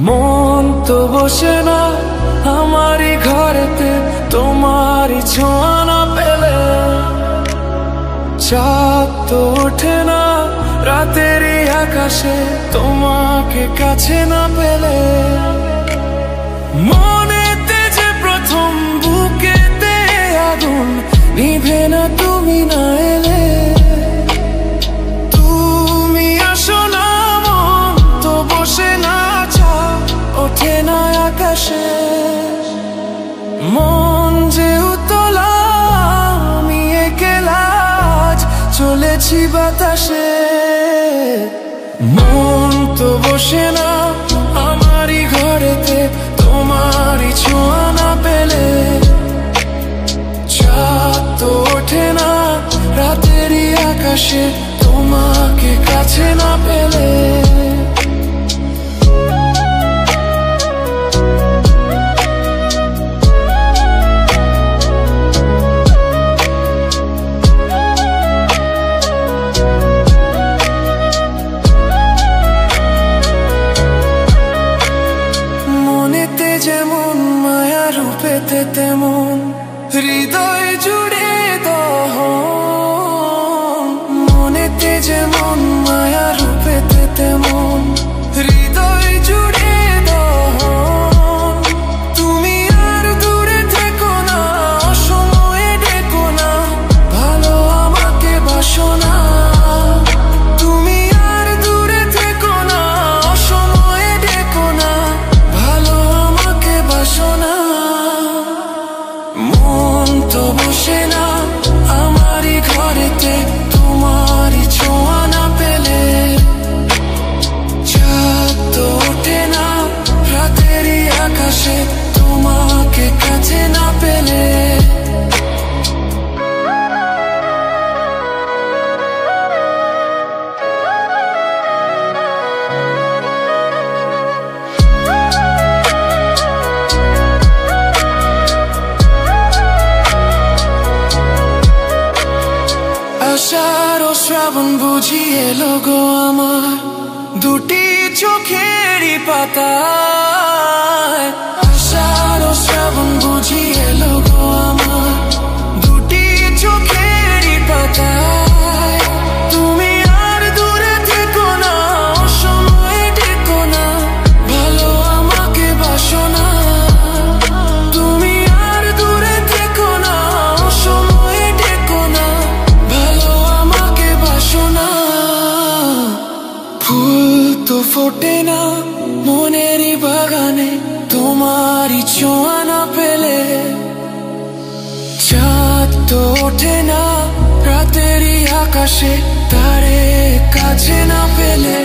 মন তো বসে না আমারই ঘরেতে তোমারই ছোঁয়া না পেলে, চাঁদ তো ওঠে না রাতেরই আকাশে তোমাকে কাছে না পেলে। মনেতে যে প্রথম বুকেতে আগুন নিভে না তুমি না এলে, তুমি আসো না মন তো বসে না চাঁদ ওঠে না আকাশে। মন যে উতলা আমি একলা আজ চলেছি বাতাসে। মন তো বসে না আমারই ঘরেতে তোমারই ছোঁয়া না পেলে, চাঁদ তো ওঠে না রাতেরই আকাশে তোমাকে কাছে না পেলে। মনেতে যেমন মায়া রূপেতে তেমন হৃদয় জুড়ে দহন। মনেতে যেমন মায়া রূপেতে তেমন হৃদয় জুড়ে দহন। তুমি আর দূরে থেকো না অসময়ে ডেকো না, ভালো আমাকে বাসো না। তুমি আর দূরে থেকো না অসময়ে ডেকো না, ভালো আমাকে বাসো না। মন তো বসে না আমারই ঘরেতে তোমারই ছোঁয়া না পেলে, চাঁদ তো ওঠে না রাতেরই আকাশে তোমাকে কাছে না পেলে। আষাঢ় ও শ্রাবণ বুঝি এলো গো আমার দুটি চোখেরই পাতায়। আষাঢ় ও শ্রাবণ বুঝি এলো গো আমার দুটি চোখেরই পাতায়। তুমি আর দূরে থেকো না অসময়ে ডেকো না, ভালো আমাকে বাসো না। তুমি আর দূরে থেকো না অসময়ে ডেকো না, ভালো আমাকে বাসো না। ফুল তো ফোটে না মনেরই বাগানে তোমারই ছোঁয়া না পেলে, চাঁদ তো ওঠে না রাতেরই আকাশে তারে কাছে না পেলে।